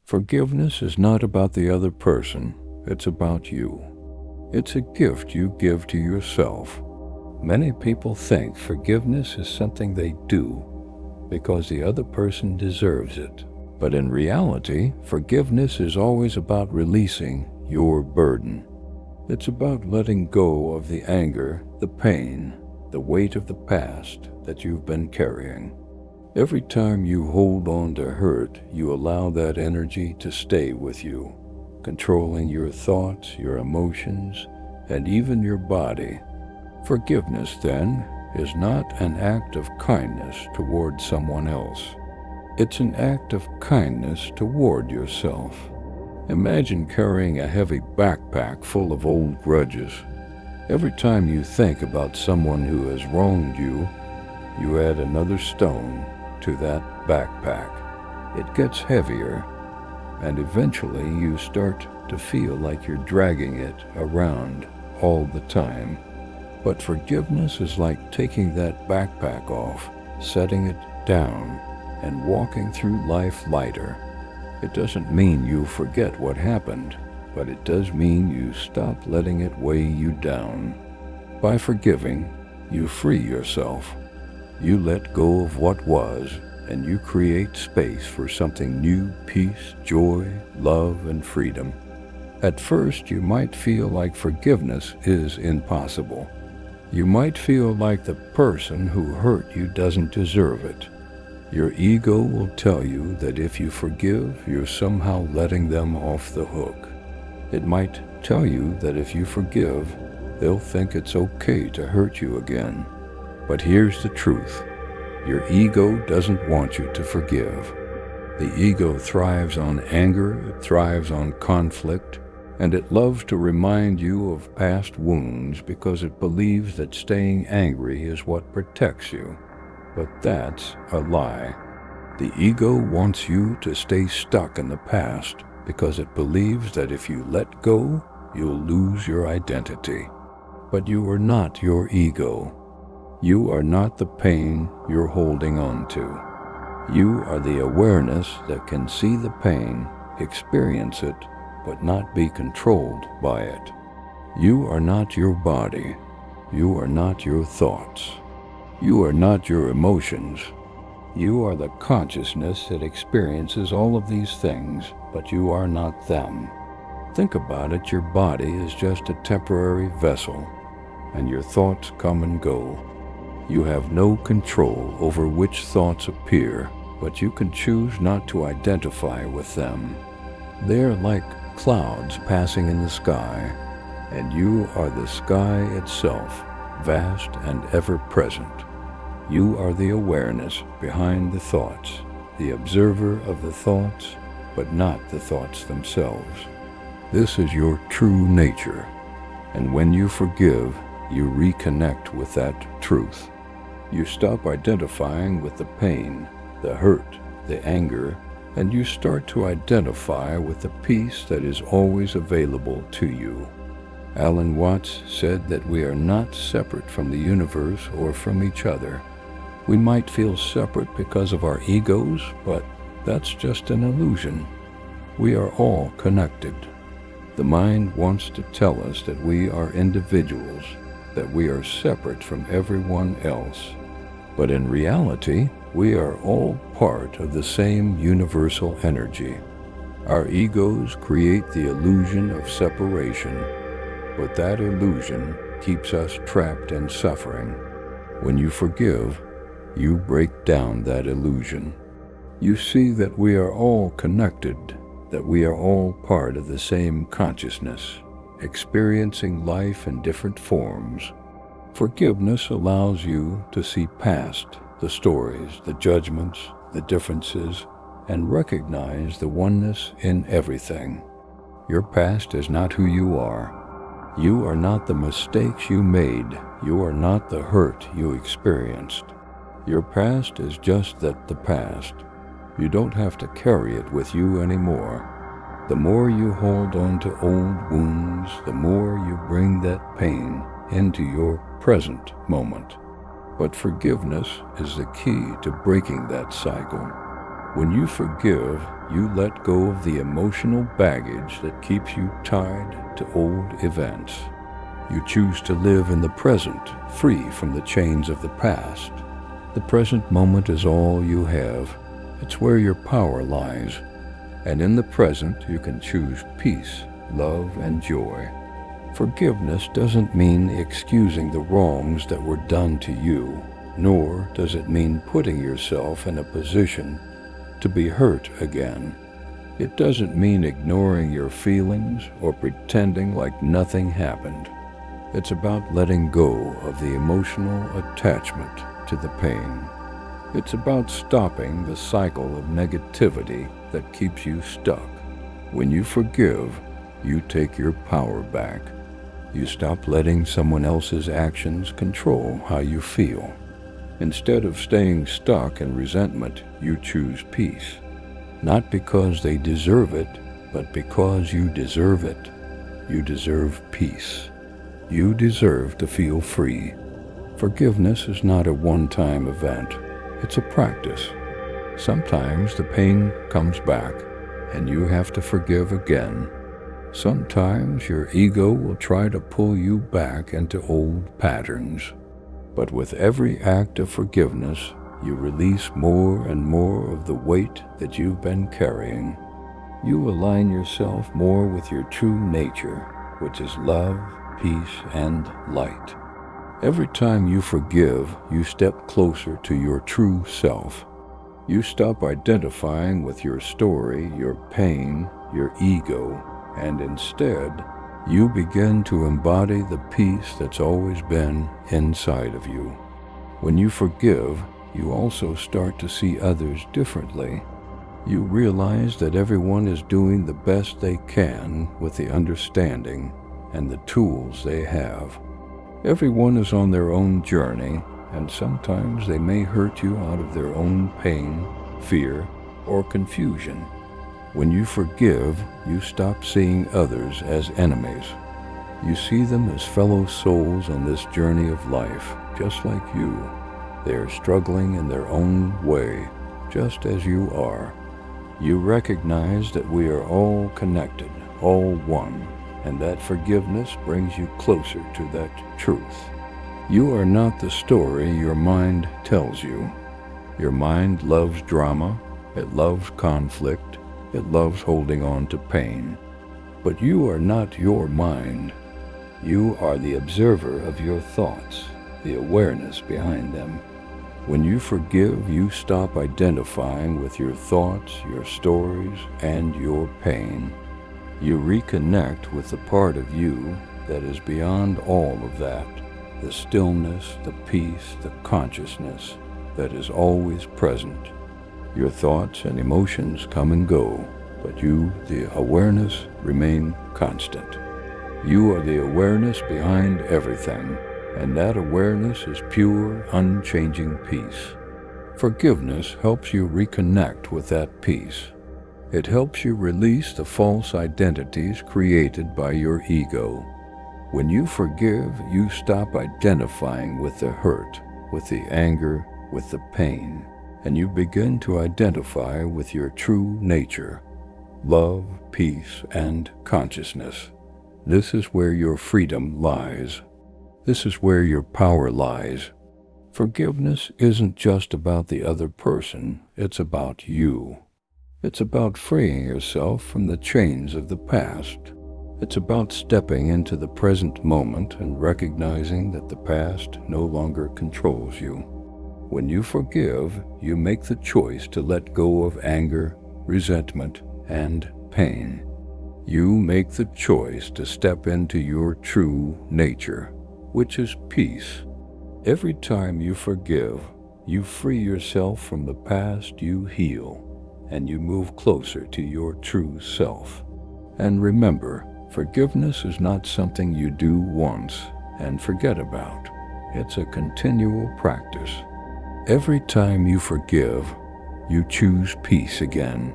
Forgiveness is not about the other person, it's about you. It's a gift you give to yourself. Many people think forgiveness is something they do because the other person deserves it. But in reality, forgiveness is always about releasing your burden. It's about letting go of the anger, the pain, the weight of the past that you've been carrying. Every time you hold on to hurt, you allow that energy to stay with you, controlling your thoughts, your emotions, and even your body. Forgiveness, then, is not an act of kindness toward someone else. It's an act of kindness toward yourself. Imagine carrying a heavy backpack full of old grudges. Every time you think about someone who has wronged you, you add another stone to that backpack. It gets heavier, and eventually you start to feel like you're dragging it around all the time. But forgiveness is like taking that backpack off, setting it down, and walking through life lighter. It doesn't mean you forget what happened, but it does mean you stop letting it weigh you down. By forgiving, you free yourself. You let go of what was, and you create space for something new: peace, joy, love, and freedom. At first, you might feel like forgiveness is impossible. You might feel like the person who hurt you doesn't deserve it. Your ego will tell you that if you forgive, you're somehow letting them off the hook. It might tell you that if you forgive, they'll think it's okay to hurt you again. But here's the truth. Your ego doesn't want you to forgive. The ego thrives on anger, it thrives on conflict, and it loves to remind you of past wounds because it believes that staying angry is what protects you. But that's a lie. The ego wants you to stay stuck in the past because it believes that if you let go, you'll lose your identity. But you are not your ego. You are not the pain you're holding on to. You are the awareness that can see the pain, experience it, but not be controlled by it. You are not your body. You are not your thoughts. You are not your emotions. You are the consciousness that experiences all of these things, but you are not them. Think about it, your body is just a temporary vessel, and your thoughts come and go. You have no control over which thoughts appear, but you can choose not to identify with them. They're like clouds passing in the sky, and you are the sky itself, vast and ever-present. You are the awareness behind the thoughts, the observer of the thoughts, but not the thoughts themselves. This is your true nature, and when you forgive, you reconnect with that truth. You stop identifying with the pain, the hurt, the anger, and you start to identify with the peace that is always available to you. Alan Watts said that we are not separate from the universe or from each other. We might feel separate because of our egos, but that's just an illusion. We are all connected. The mind wants to tell us that we are individuals, that we are separate from everyone else. But in reality, we are all part of the same universal energy. Our egos create the illusion of separation, but that illusion keeps us trapped in suffering. When you forgive, you break down that illusion. You see that we are all connected, that we are all part of the same consciousness, experiencing life in different forms. Forgiveness allows you to see past the stories, the judgments, the differences, and recognize the oneness in everything. Your past is not who you are. You are not the mistakes you made. You are not the hurt you experienced. Your past is just that, the past. You don't have to carry it with you anymore. The more you hold on to old wounds, the more you bring that pain into your present moment. But forgiveness is the key to breaking that cycle. When you forgive, you let go of the emotional baggage that keeps you tied to old events. You choose to live in the present, free from the chains of the past. The present moment is all you have. It's where your power lies. And in the present, you can choose peace, love, and joy. Forgiveness doesn't mean excusing the wrongs that were done to you, nor does it mean putting yourself in a position to be hurt again. It doesn't mean ignoring your feelings or pretending like nothing happened. It's about letting go of the emotional attachment to the pain. It's about stopping the cycle of negativity that keeps you stuck. When you forgive, you take your power back. You stop letting someone else's actions control how you feel. Instead of staying stuck in resentment, you choose peace. Not because they deserve it, but because you deserve it. You deserve peace. You deserve to feel free. Forgiveness is not a one-time event. It's a practice. Sometimes the pain comes back, and you have to forgive again. Sometimes your ego will try to pull you back into old patterns. But with every act of forgiveness, you release more and more of the weight that you've been carrying. You align yourself more with your true nature, which is love, peace, and light. Every time you forgive, you step closer to your true self. You stop identifying with your story, your pain, your ego, and instead, you begin to embody the peace that's always been inside of you. When you forgive, you also start to see others differently. You realize that everyone is doing the best they can with the understanding and the tools they have. Everyone is on their own journey, and sometimes they may hurt you out of their own pain, fear, or confusion. When you forgive, you stop seeing others as enemies. You see them as fellow souls on this journey of life, just like you. They are struggling in their own way, just as you are. You recognize that we are all connected, all one, and that forgiveness brings you closer to that truth. You are not the story your mind tells you. Your mind loves drama, it loves conflict, it loves holding on to pain. But you are not your mind. You are the observer of your thoughts, the awareness behind them. When you forgive, you stop identifying with your thoughts, your stories, and your pain. You reconnect with the part of you that is beyond all of that, the stillness, the peace, the consciousness that is always present. Your thoughts and emotions come and go, but you, the awareness, remain constant. You are the awareness behind everything, and that awareness is pure, unchanging peace. Forgiveness helps you reconnect with that peace. It helps you release the false identities created by your ego. When you forgive, you stop identifying with the hurt, with the anger, with the pain, and you begin to identify with your true nature, love, peace, and consciousness. This is where your freedom lies. This is where your power lies. Forgiveness isn't just about the other person, it's about you. It's about freeing yourself from the chains of the past. It's about stepping into the present moment and recognizing that the past no longer controls you. When you forgive, you make the choice to let go of anger, resentment, and pain. You make the choice to step into your true nature, which is peace. Every time you forgive, you free yourself from the past, you heal, and you move closer to your true self. And remember, forgiveness is not something you do once and forget about. It's a continual practice. Every time you forgive, you choose peace again.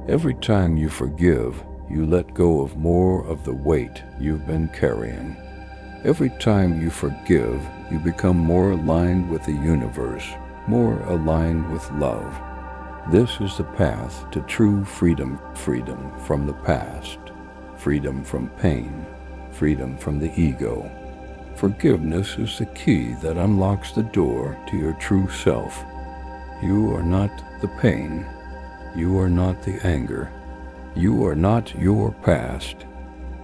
Every time you forgive, you let go of more of the weight you've been carrying. Every time you forgive, you become more aligned with the universe, more aligned with love. This is the path to true freedom, freedom from the past, freedom from pain, freedom from the ego. Forgiveness is the key that unlocks the door to your true self. You are not the pain. You are not the anger. You are not your past.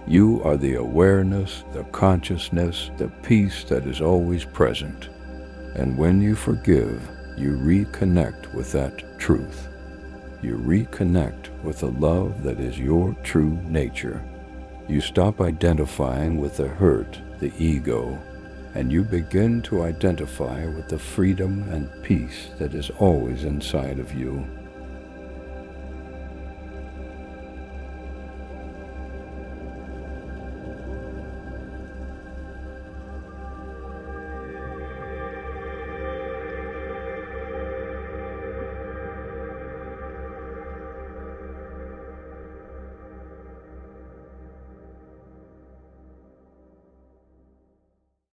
You are the awareness, the consciousness, the peace that is always present. And when you forgive, you reconnect with that truth. You reconnect with the love that is your true nature. You stop identifying with the hurt, the ego, and you begin to identify with the freedom and peace that is always inside of you.